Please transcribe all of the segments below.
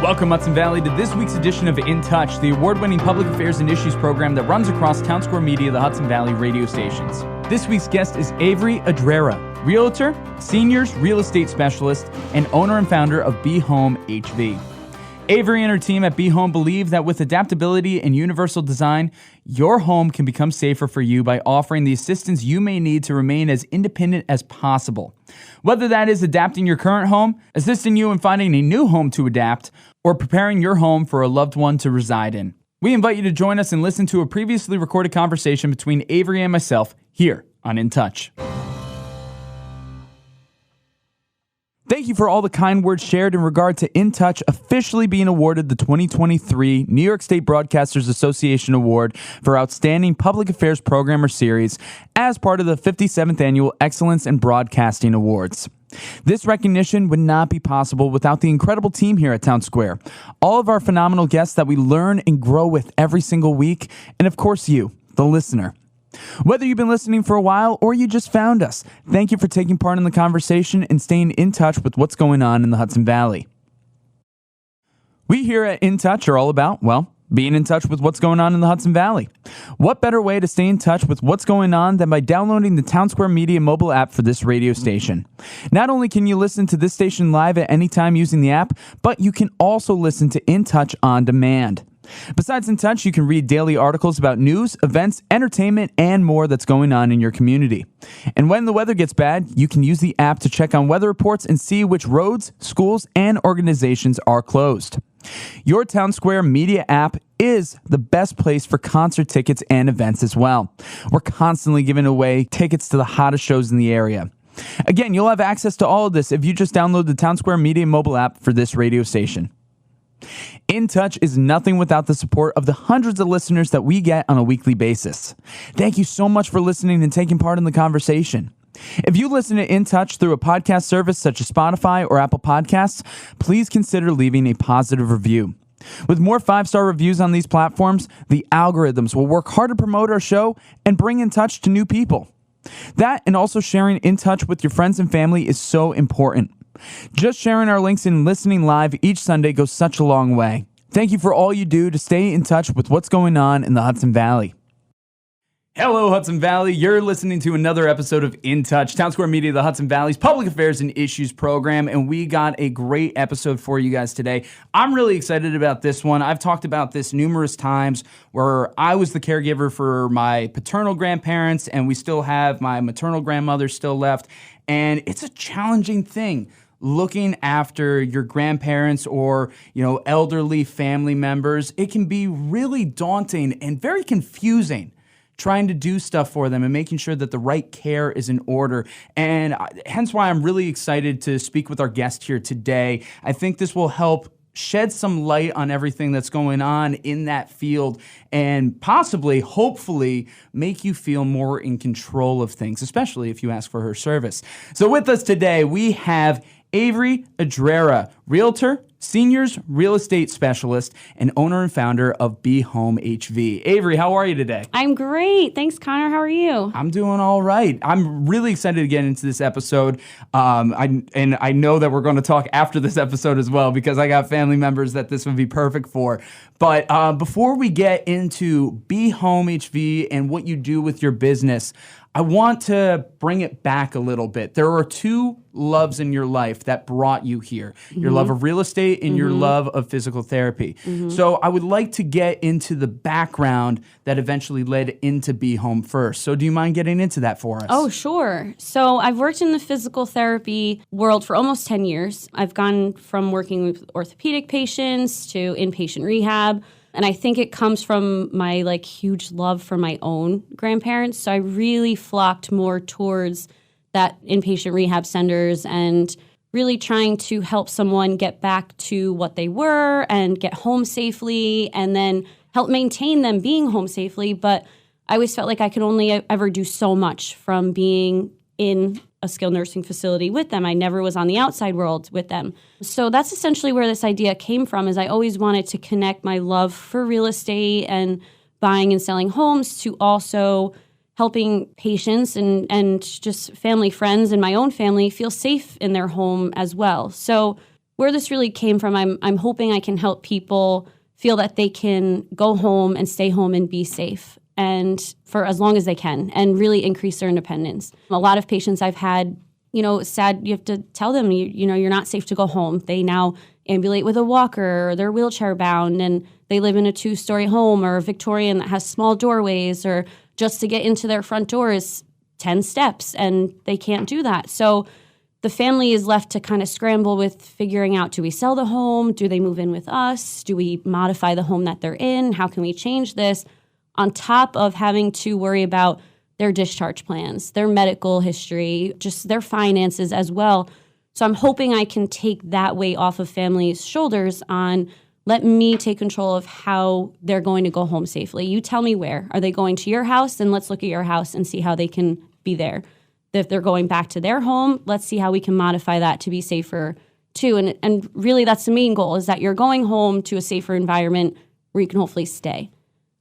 Welcome, Hudson Valley, to this week's edition of In Touch, the award-winning public affairs and issues program that runs across Townsquare Media, the Hudson Valley radio stations. This week's guest is Avery Edreira, Realtor, Seniors Real Estate Specialist, and owner and founder of Be Home HV. Avery and her team at Be Home believe that with adaptability and universal design, your home can become safer for you by offering the assistance you may need to remain as independent as possible. Whether that is adapting your current home, assisting you in finding a new home to adapt, or preparing your home for a loved one to reside in. We invite you to join us and listen to a previously recorded conversation between Avery and myself here on In Touch. Thank you for all the kind words shared in regard to In Touch officially being awarded the 2023 New York State Broadcasters Association Award for Outstanding Public Affairs Program or Series as part of the 57th Annual Excellence in Broadcasting Awards. This recognition would not be possible without the incredible team here at Townsquare, all of our phenomenal guests that we learn and grow with every single week, and of course you, the listener. Whether you've been listening for a while or you just found us, thank you for taking part in the conversation and staying in touch with what's going on in the Hudson Valley. We here at In Touch are all about, being in touch with what's going on in the Hudson Valley. What better way to stay in touch with what's going on than by downloading the Townsquare Media mobile app for this radio station? Not only can you listen to this station live at any time using the app, but you can also listen to In Touch on demand. Besides In Touch, you can read daily articles about news, events, entertainment, and more that's going on in your community. And when the weather gets bad, you can use the app to check on weather reports and see which roads, schools, and organizations are closed. Your Townsquare Media app is the best place for concert tickets and events as well. We're constantly giving away tickets to the hottest shows in the area. Again, you'll have access to all of this if you just download the Townsquare Media mobile app for this radio station. In Touch is nothing without the support of the hundreds of listeners that we get on a weekly basis. Thank you so much for listening and taking part in the conversation. If you listen to In Touch through a podcast service such as Spotify or Apple Podcasts, please consider leaving a positive review. With more 5-star reviews on these platforms, the algorithms will work hard to promote our show and bring In Touch to new people. That and also sharing In Touch with your friends and family is so important. Just sharing our links and listening live each Sunday goes such a long way. Thank you for all you do to stay in touch with what's going on in the Hudson Valley. Hello, Hudson Valley. You're listening to another episode of In Touch, Townsquare Media, the Hudson Valley's public affairs and issues program, and we got a great episode for you guys today. I'm really excited about this one. I've talked about this numerous times where I was the caregiver for my paternal grandparents, and we still have my maternal grandmother still left, and it's a challenging thing. Looking after your grandparents or, elderly family members, it can be really daunting and very confusing trying to do stuff for them and making sure that the right care is in order. And hence why I'm really excited to speak with our guest here today. I think this will help shed some light on everything that's going on in that field and possibly, hopefully, make you feel more in control of things, especially if you ask for her service. So with us today, we have Avery Edreira, Realtor, Seniors Real Estate Specialist, and owner and founder of Be Home HV. Avery, how are you today? I'm great. Thanks, Connor. How are you? I'm doing all right. I'm really excited to get into this episode. I know that we're going to talk after this episode as well because I got family members that this would be perfect for. But before we get into Be Home HV and what you do with your business, I want to bring it back a little bit. There are two loves in your life that brought you here. Your love of real estate and your love of physical therapy. So I would like to get into the background that eventually led into Be Home first. So do you mind getting into that for us? Oh, sure. So I've worked in the physical therapy world for almost 10 years. I've gone from working with orthopedic patients to inpatient rehab. And I think it comes from my huge love for my own grandparents. So I really flocked more towards that inpatient rehab centers and really trying to help someone get back to what they were and get home safely and then help maintain them being home safely. But I always felt like I could only ever do so much from being in a skilled nursing facility with them. I never was on the outside world with them. So that's essentially where this idea came from, is I always wanted to connect my love for real estate and buying and selling homes to also helping patients and just family friends and my own family feel safe in their home as well. So where this really came from, I'm hoping I can help people feel that they can go home and stay home and be safe, and for as long as they can, and really increase their independence. A lot of patients I've had, sad, you have to tell them, you're not safe to go home. They now ambulate with a walker, or they're wheelchair bound, and they live in a 2-story home or a Victorian that has small doorways, or just to get into their front door is 10 steps, and they can't do that. So the family is left to kind of scramble with figuring out, do we sell the home? Do they move in with us? Do we modify the home that they're in? How can we change this? On top of having to worry about their discharge plans, their medical history, just their finances as well. So I'm hoping I can take that weight off of families' shoulders on, let me take control of how they're going to go home safely. You tell me where. Are they going to your house? Then let's look at your house and see how they can be there. If they're going back to their home, let's see how we can modify that to be safer too. And really that's the main goal, is that you're going home to a safer environment where you can hopefully stay.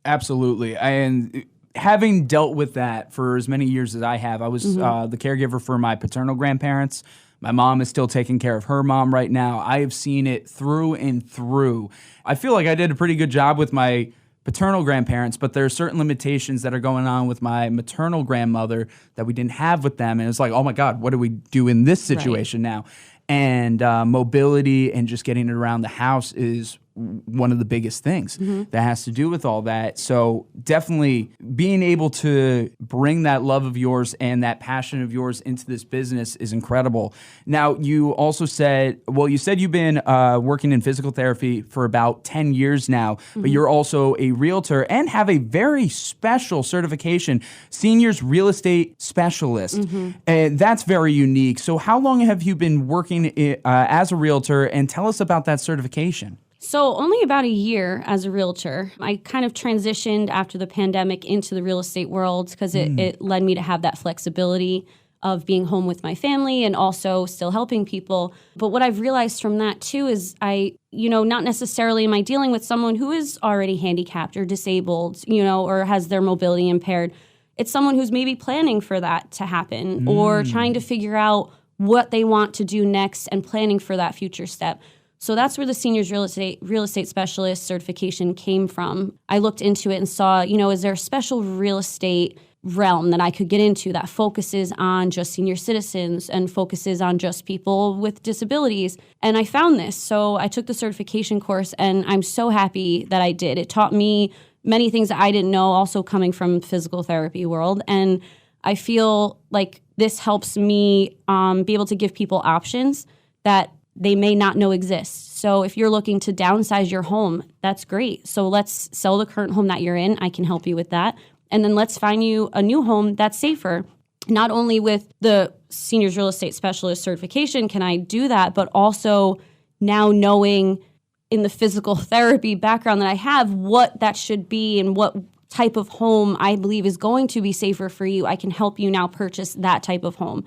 Absolutely. And having dealt with that for as many years as I have, I was the caregiver for my paternal grandparents. My mom is still taking care of her mom right now. I have seen it through and through. I feel like I did a pretty good job with my paternal grandparents, but there are certain limitations that are going on with my maternal grandmother that we didn't have with them. And it's like, oh my God, what do we do in this situation now? And mobility and just getting it around the house is one of the biggest things that has to do with all that. So definitely being able to bring that love of yours and that passion of yours into this business is incredible. Now, you also said, you said you've been working in physical therapy for about 10 years now, but you're also a realtor and have a very special certification, Seniors Real Estate Specialist. And that's very unique. So how long have you been working as a realtor, and tell us about that certification? So only about a year as a realtor. I kind of transitioned after the pandemic into the real estate world because it led me to have that flexibility of being home with my family and also still helping people. But what I've realized from that too is not necessarily am I dealing with someone who is already handicapped or disabled, or has their mobility impaired. It's someone who's maybe planning for that to happen or trying to figure out what they want to do next and planning for that future step. So that's where the Seniors Real Estate Specialist certification came from. I looked into it and saw, is there a special real estate realm that I could get into that focuses on just senior citizens and focuses on just people with disabilities? And I found this. So I took the certification course, and I'm so happy that I did. It taught me many things that I didn't know, also coming from physical therapy world. And I feel like this helps me be able to give people options that they may not know exist. So if you're looking to downsize your home, that's great. So let's sell the current home that you're in. I can help you with that. And then let's find you a new home that's safer. Not only with the Seniors Real Estate Specialist certification can I do that, but also now knowing in the physical therapy background that I have what that should be and what type of home I believe is going to be safer for you, I can help you now purchase that type of home.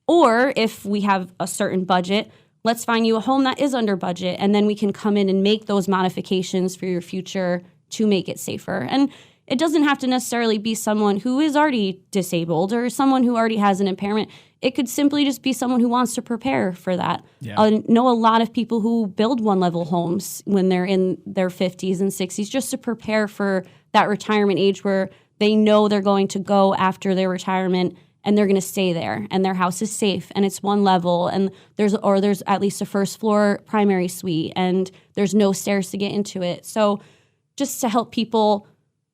Or if we have a certain budget, let's find you a home that is under budget, and then we can come in and make those modifications for your future to make it safer. And it doesn't have to necessarily be someone who is already disabled or someone who already has an impairment. It could simply just be someone who wants to prepare for that. Yeah. I know a lot of people who build one-level homes when they're in their 50s and 60s just to prepare for that retirement age where they know they're going to go after their retirement and they're going to stay there, and their house is safe, and it's one level, and there's at least a first floor primary suite, and there's no stairs to get into it. So just to help people,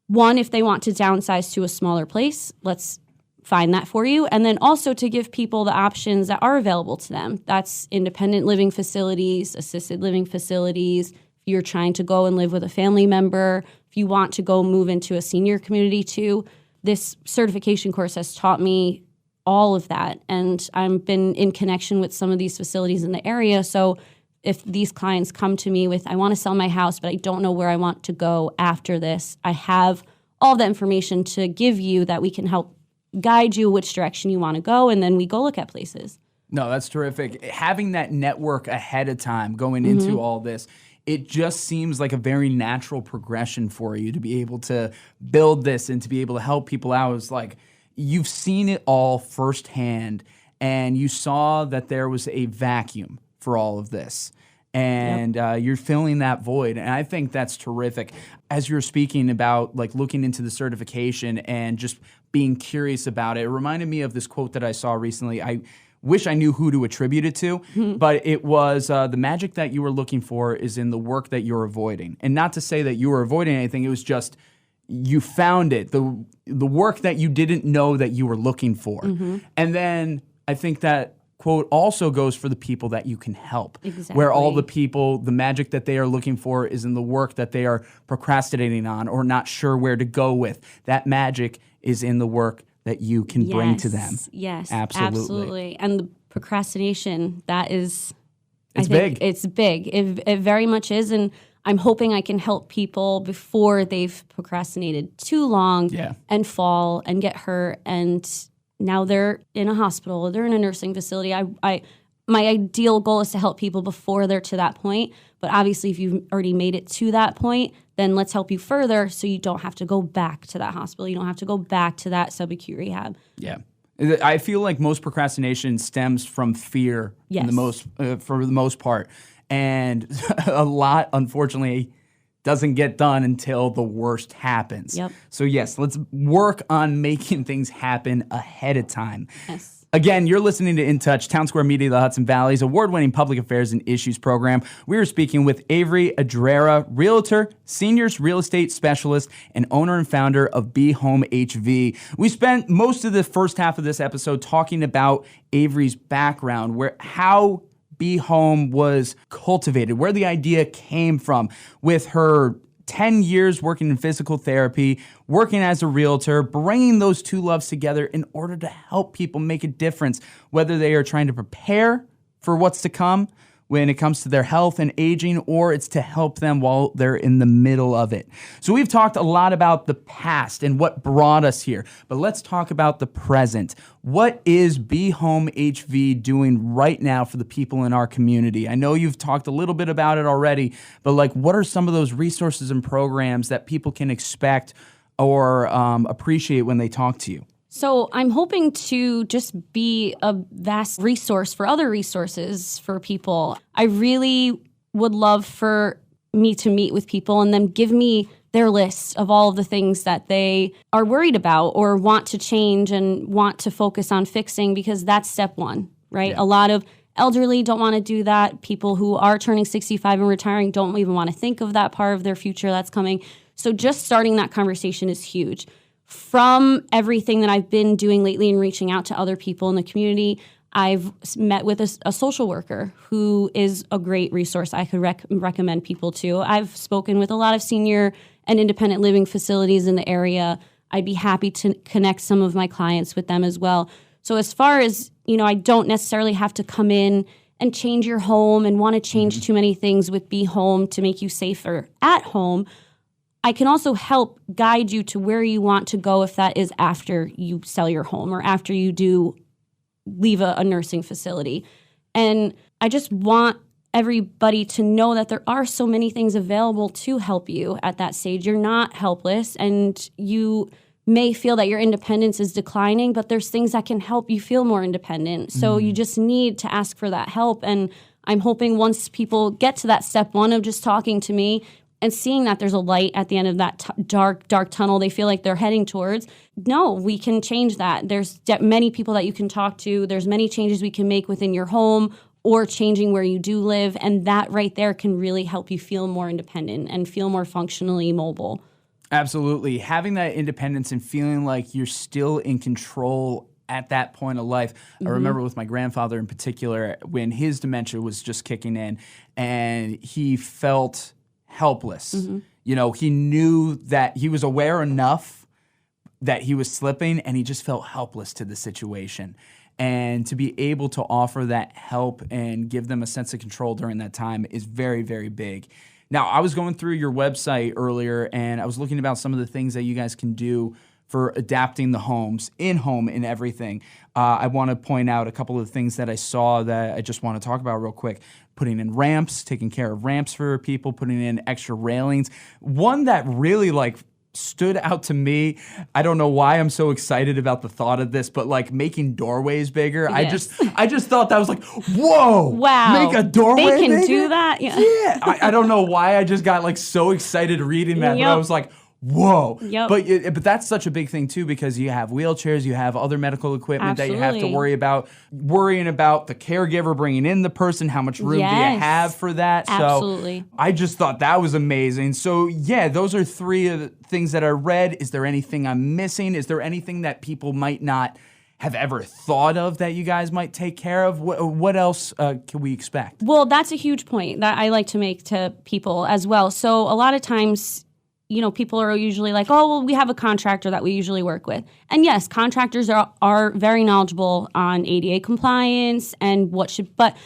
one, if they want to downsize to a smaller place, let's find that for you. And then also to give people the options that are available to them. That's independent living facilities, assisted living facilities. If you're trying to go and live with a family member, if you want to go move into a senior community too, this certification course has taught me all of that. And I've been in connection with some of these facilities in the area. So if these clients come to me with, I want to sell my house, but I don't know where I want to go after this, I have all the information to give you that we can help guide you which direction you want to go. And then we go look at places. No, that's terrific. Having that network ahead of time going into all this, it just seems like a very natural progression for you to be able to build this and to be able to help people out. It's like you've seen it all firsthand, and you saw that there was a vacuum for all of this. and you're filling that void. And I think that's terrific. As you're speaking about like looking into the certification and just being curious about it, it reminded me of this quote that I saw recently. I wish I knew who to attribute it to, but it was the magic that you were looking for is in the work that you're avoiding. And not to say that you were avoiding anything, it was just you found it, the work that you didn't know that you were looking for. And then I think that quote also goes for the people that you can help. Exactly. Where all the people, the magic that they are looking for is in the work that they are procrastinating on or not sure where to go with. That magic is in the work that you can bring to them. Yes, absolutely. And the procrastination, that is, it's big. It's big. It very much is. And I'm hoping I can help people before they've procrastinated too long and fall and get hurt. And now they're in a hospital, they're in a nursing facility. My ideal goal is to help people before they're to that point. But obviously, if you've already made it to that point, then let's help you further so you don't have to go back to that hospital. You don't have to go back to that subacute rehab. Yeah. I feel like most procrastination stems from fear for the most part. And a lot, unfortunately, doesn't get done until the worst happens. Yep. So yes, let's work on making things happen ahead of time. Yes. Again, you're listening to In Touch, Townsquare Media, the Hudson Valley's award-winning public affairs and issues program. We are speaking with Avery Edreira, Realtor, Seniors Real Estate Specialist, and owner and founder of Be Home HV. We spent most of the first half of this episode talking about Avery's background, how Be Home was cultivated, where the idea came from with her 10 years working in physical therapy, working as a realtor, bringing those two loves together in order to help people make a difference, whether they are trying to prepare for what's to come when it comes to their health and aging, or it's to help them while they're in the middle of it. So we've talked a lot about the past and what brought us here, but let's talk about the present. What is Be Home HV doing right now for the people in our community? I know you've talked a little bit about it already, but like, what are some of those resources and programs that people can expect or appreciate when they talk to you? So I'm hoping to just be a vast resource for other resources for people. I really would love for me to meet with people and then give me their list of all of the things that they are worried about or want to change and want to focus on fixing, because that's step one, right? Yeah. A lot of elderly don't want to do that. People who are turning 65 and retiring don't even want to think of that part of their future that's coming. So just starting that conversation is huge. From everything that I've been doing lately and reaching out to other people in the community, I've met with a social worker who is a great resource I could recommend people to. I've spoken with a lot of senior and independent living facilities in the area. I'd be happy to connect some of my clients with them as well. So as far as, I don't necessarily have to come in and change your home and want to change too many things with Be Home to make you safer at home. I can also help guide you to where you want to go if that is after you sell your home or after you do leave a nursing facility. And I just want everybody to know that there are so many things available to help you at that stage. You're not helpless, and you may feel that your independence is declining, but there's things that can help you feel more independent. So you just need to ask for that help. And I'm hoping once people get to that step one of just talking to me, and seeing that there's a light at the end of that dark tunnel they feel like they're heading towards, no, we can change that. There's many people that you can talk to. There's many changes we can make within your home or changing where you do live. And that right there can really help you feel more independent and feel more functionally mobile. Absolutely. Having that independence and feeling like you're still in control at that point of life. I remember with my grandfather in particular, when his dementia was just kicking in and he felt helpless. He knew that he was aware enough that he was slipping, and he just felt helpless to the situation. And to be able to offer that help and give them a sense of control during that time is very, very big. Now, I was going through your website earlier, and I was looking about some of the things that you guys can do for adapting the homes, in-home and everything. I want to point out a couple of things that I saw that I just want to talk about real quick. Putting in ramps, taking care of ramps for people, putting in extra railings. One that really stood out to me, I don't know why I'm so excited about the thought of this, but like making doorways bigger. Yes. I just thought that was like, whoa, Wow. make a doorway They can bigger? do that? Yeah. Yeah. I don't know why I just got like so excited reading that, but I Yep. was like, whoa. Yep. But that's such a big thing too, because you have wheelchairs, you have other medical equipment that you have to Absolutely. worry about, worrying about the caregiver bringing in the person, how much room do you Yes. have for that? Absolutely. So I just thought that was amazing. So yeah, those are three of the things that I read. Is there anything I'm missing? Is there anything that people might not have ever thought of that you guys might take care of? What else can we expect? Well, that's a huge point that I like to make to people as well. So a lot of times, people are usually like, oh, well, we have a contractor that we usually work with. And yes, contractors are very knowledgeable on ADA compliance and but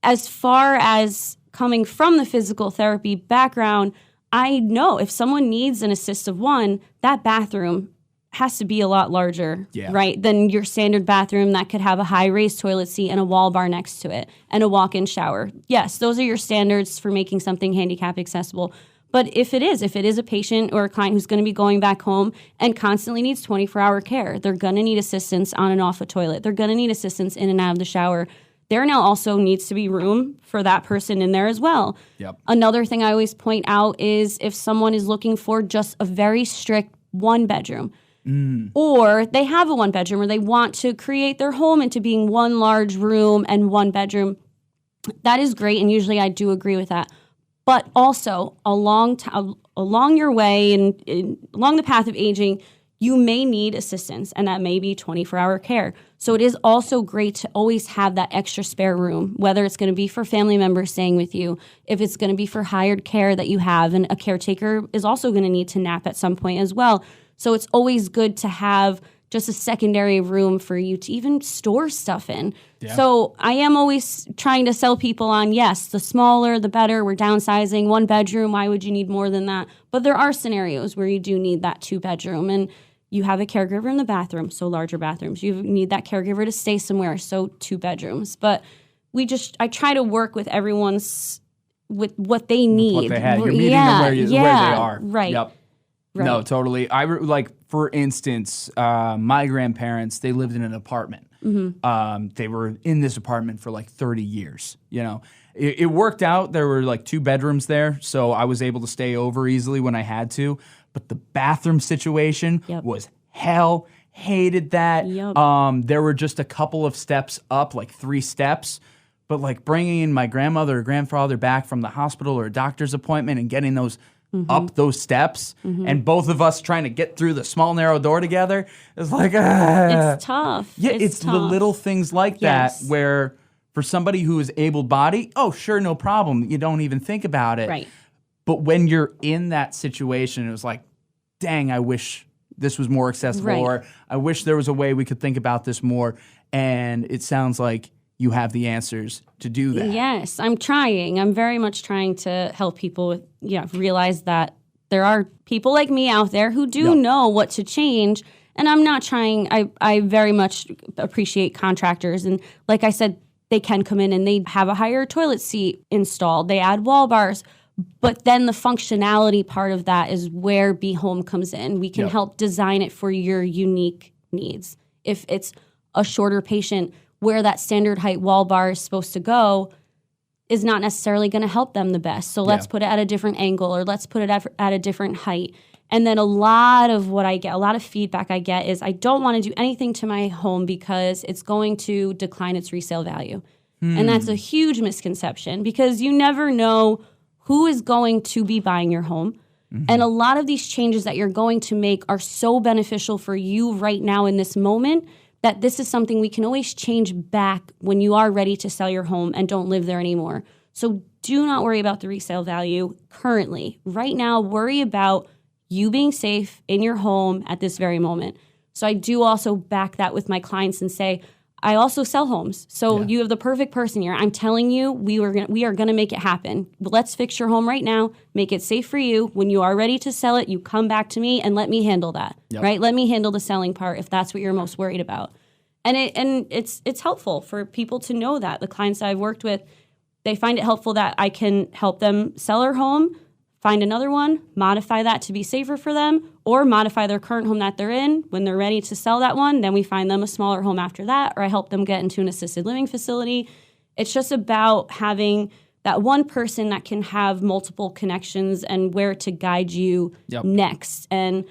as far as coming from the physical therapy background, I know if someone needs an assistive one, that bathroom has to be a lot larger, right, than your standard bathroom that could have a high raised toilet seat and a wall bar next to it and a walk-in shower. Yes, those are your standards for making something handicap accessible. But if it is a patient or a client who's going to be going back home and constantly needs 24-hour care, they're going to need assistance on and off a toilet. They're going to need assistance in and out of the shower. There now also needs to be room for that person in there as well. Yep. Another thing I always point out is if someone is looking for just a very strict one bedroom, or they have a one bedroom, or they want to create their home into being one large room and one bedroom, that is great. And usually I do agree with that. But also along your way and along the path of aging, you may need assistance, and that may be 24-hour care. So it is also great to always have that extra spare room, whether it's going to be for family members staying with you, if it's going to be for hired care that you have, and a caretaker is also going to need to nap at some point as well. So it's always good to have just a secondary room for you to even store stuff in. Yeah. So I am always trying to sell people on, yes, the smaller, the better. We're downsizing. One bedroom, why would you need more than that? But there are scenarios where you do need that 2-bedroom, and you have a caregiver in the bathroom, so larger bathrooms. You need that caregiver to stay somewhere, so 2 bedrooms. But I try to work with with what they need. What they had. You're meeting them where they are. Right. Yep. Right. No, totally. For instance, my grandparents, they lived in an apartment. Mm-hmm. They were in this apartment for like 30 years. It worked out. There were like 2 bedrooms there, so I was able to stay over easily when I had to. But the bathroom situation was hell. Hated that. Yep. There were just a couple of steps up, like 3 steps. But like bringing my grandmother or grandfather back from the hospital or a doctor's appointment and getting those up those steps, and both of us trying to get through the small, narrow door together. It's like, it's tough. Yeah, it's tough. the little things like that where for somebody who is able-bodied, oh, sure, no problem. You don't even think about it. Right. But when you're in that situation, it was like, dang, I wish this was more accessible, or I wish there was a way we could think about this more. And it sounds like you have the answers to do that. Yes, I'm trying. I'm very much trying to help people realize that there are people like me out there who do know what to change. And I'm not trying. I very much appreciate contractors. And like I said, they can come in and they have a higher toilet seat installed. They add wall bars. But then the functionality part of that is where Be Home comes in. We can help design it for your unique needs. If it's a shorter patient, where that standard height wall bar is supposed to go is not necessarily going to help them the best. So let's put it at a different angle, or let's put it at a different height. And then a lot of feedback I get is I don't want to do anything to my home because it's going to decline its resale value. And that's a huge misconception because you never know who is going to be buying your home. And a lot of these changes that you're going to make are so beneficial for you right now in this moment that this is something we can always change back when you are ready to sell your home and don't live there anymore. So do not worry about the resale value currently. Right now, worry about you being safe in your home at this very moment. So I do also back that with my clients and say, I also sell homes. So you have the perfect person here. I'm telling you, we are going to make it happen. Let's fix your home right now, make it safe for you. When you are ready to sell it, you come back to me and let me handle that, right? Let me handle the selling part if that's what you're most worried about. And it's helpful for people to know that. The clients that I've worked with, they find it helpful that I can help them sell their home, find another one, modify that to be safer for them, or modify their current home that they're in. When they're ready to sell that one, then we find them a smaller home after that, or I help them get into an assisted living facility. It's just about having that one person that can have multiple connections and where to guide you next. And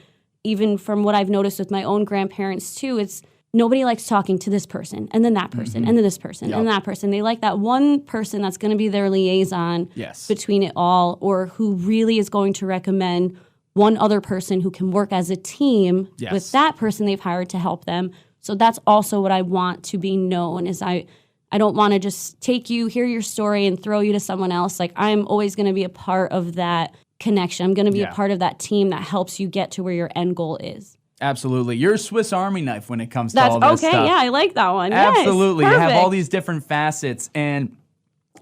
even from what I've noticed with my own grandparents too, it's nobody likes talking to this person and then that person and then this person and that person. They like that one person that's going to be their liaison between it all, or who really is going to recommend one other person who can work as a team with that person they've hired to help them. So that's also what I want to be known, is I don't want to just take you, hear your story, and throw you to someone else. Like, I'm always going to be a part of that connection. I'm going to be a part of that team that helps you get to where your end goal is. Absolutely. You're a Swiss Army knife when it comes to all this stuff. Okay, yeah, I like that one. Absolutely. Yes, you have all these different facets, and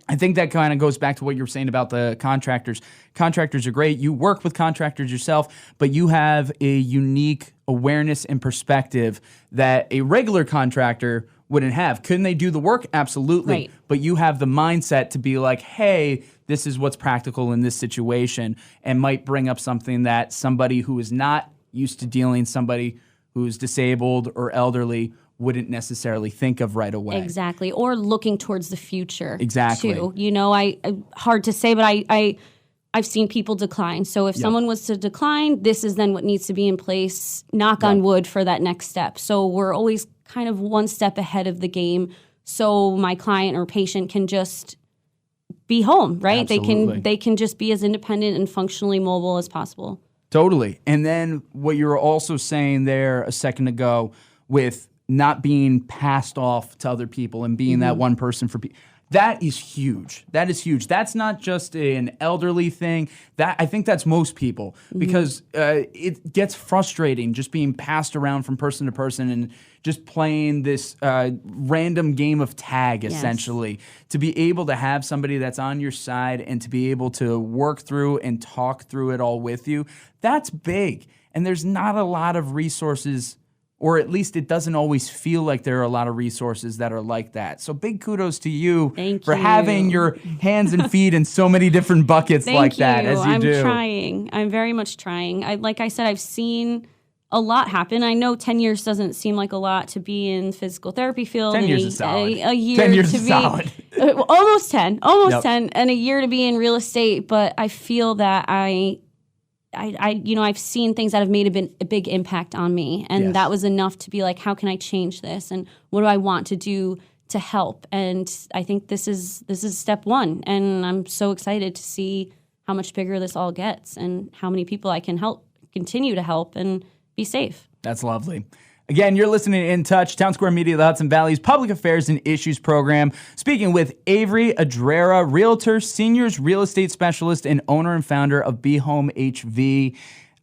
I think that kind of goes back to what you were saying about the contractors. Contractors are great. You work with contractors yourself, but you have a unique awareness and perspective that a regular contractor wouldn't have. Couldn't they do the work? Absolutely. Right. But you have the mindset to be like, hey, this is what's practical in this situation, and might bring up something that somebody who is not used to dealing, somebody who's disabled or elderly, wouldn't necessarily think of right away. Exactly. Or looking towards the future. Exactly. Too. You know, I hard to say, but I've seen people decline. So if someone was to decline, this is then what needs to be in place, knock on wood, for that next step. So we're always kind of one step ahead of the game, so my client or patient can just be home, right? Absolutely. They can just be as independent and functionally mobile as possible. Totally. And then what you were also saying there a second ago with not being passed off to other people and being that one person for people. That is huge. That is huge. That's not just an elderly thing. That I think that's most people, because it gets frustrating just being passed around from person to person and just playing this random game of tag, essentially. To be able to have somebody that's on your side and to be able to work through and talk through it all with you, that's big. And there's not a lot of resources, or at least it doesn't always feel like there are a lot of resources that are like that. So big kudos to you for having your hands and feet in so many different buckets like that, as you do. I'm trying. I'm very much trying. Like I said, I've seen a lot happen. I know 10 years doesn't seem like a lot to be in the physical therapy field. 10 years is solid. A year 10 years to is be solid. Almost 10, and a year to be in real estate. But I feel that I've seen things that have made a big impact on me, and that was enough to be like, how can I change this, and what do I want to do to help? And I think this is step one, and I'm so excited to see how much bigger this all gets and how many people I can help, continue to help, and be safe. That's lovely. Again, you're listening to In Touch, Townsquare Media, the Hudson Valley's Public Affairs and Issues program. Speaking with Avery Edreira, Realtor, Seniors Real Estate Specialist, and owner and founder of Be Home HV.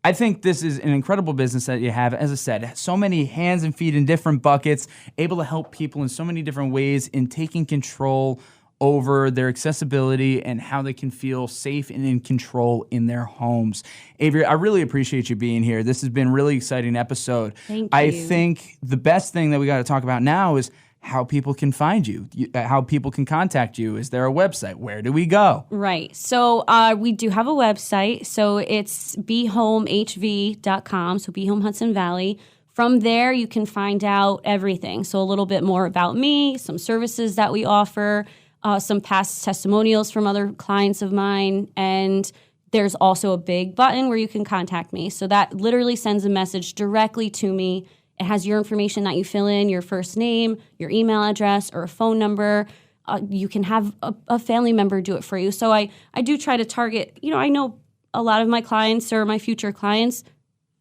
I think this is an incredible business that you have. As I said, so many hands and feet in different buckets, able to help people in so many different ways in taking control over their accessibility and how they can feel safe and in control in their homes. Avery, I really appreciate you being here. This has been a really exciting episode. Thank you. I think the best thing that we got to talk about now is how people can find you, how people can contact you. Is there a website? Where do we go? Right. So we do have a website. So it's behomehv.com, so Be Home Hudson Valley. From there, you can find out everything. So a little bit more about me, some services that we offer, some past testimonials from other clients of mine, and there's also a big button where you can contact me. So that literally sends a message directly to me. It has your information that you fill in, your first name, your email address, or a phone number. You can have a family member do it for you. So I do try to target, I know a lot of my clients or my future clients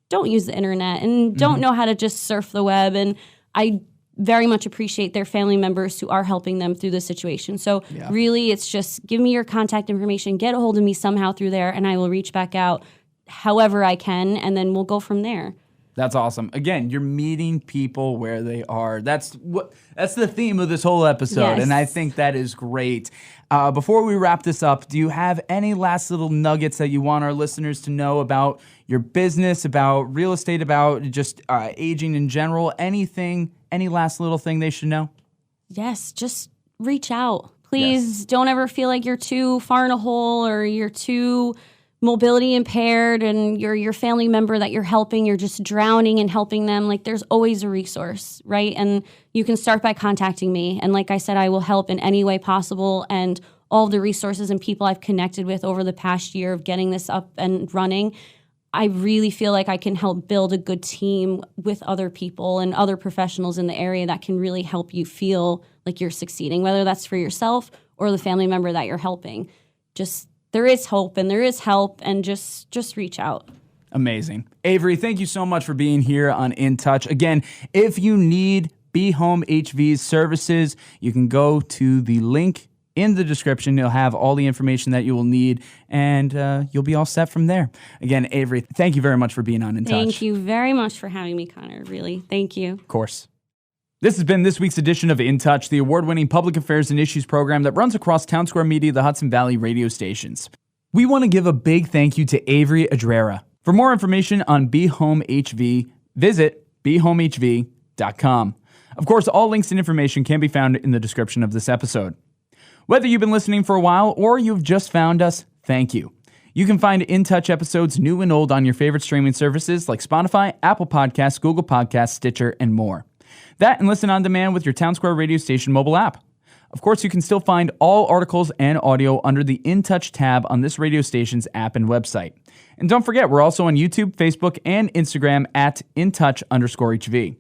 don't use the internet and don't know how to just surf the web, and I very much appreciate their family members who are helping them through the situation. So really, it's just give me your contact information, get a hold of me somehow through there, and I will reach back out however I can, and then we'll go from there. That's awesome. Again, you're meeting people where they are. That's the theme of this whole episode, and I think that is great. Before we wrap this up, do you have any last little nuggets that you want our listeners to know about your business, about real estate, about just aging in general? Anything, any last little thing they should know? Yes, just reach out. Please don't ever feel like you're too far in a hole or you're too mobility impaired and you're your family member that you're helping, you're just drowning and helping them, like there's always a resource, right? And you can start by contacting me. And like I said, I will help in any way possible. And all the resources and people I've connected with over the past year of getting this up and running, I really feel like I can help build a good team with other people and other professionals in the area that can really help you feel like you're succeeding, whether that's for yourself or the family member that you're helping. Just there is hope and there is help, and just reach out. Amazing. Avery, thank you so much for being here on In Touch. Again, if you need Be Home HV's services, you can go to the link in the description. You'll have all the information that you will need, and you'll be all set from there. Again, Avery, thank you very much for being on In Touch. Thank you very much for having me, Connor. Really, thank you. Of course. This has been this week's edition of In Touch, the award-winning public affairs and issues program that runs across Townsquare Media, the Hudson Valley radio stations. We want to give a big thank you to Avery Edreira. For more information on Be Home HV, visit BeHomeHV.com. Of course, all links and information can be found in the description of this episode. Whether you've been listening for a while or you've just found us, thank you. You can find In Touch episodes new and old on your favorite streaming services like Spotify, Apple Podcasts, Google Podcasts, Stitcher, and more. That and listen on demand with your Townsquare radio station mobile app. Of course, you can still find all articles and audio under the In Touch tab on this radio station's app and website. And don't forget, we're also on YouTube, Facebook, and Instagram at InTouch_HV.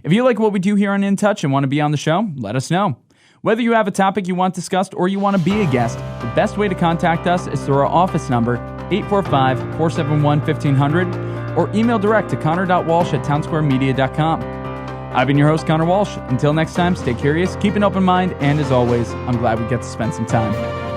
If you like what we do here on In Touch and want to be on the show, let us know. Whether you have a topic you want discussed or you want to be a guest, the best way to contact us is through our office number, 845-471-1500, or email direct to connor.walsh@townsquaremedia.com. I've been your host, Connor Walsh. Until next time, stay curious, keep an open mind, and as always, I'm glad we get to spend some time.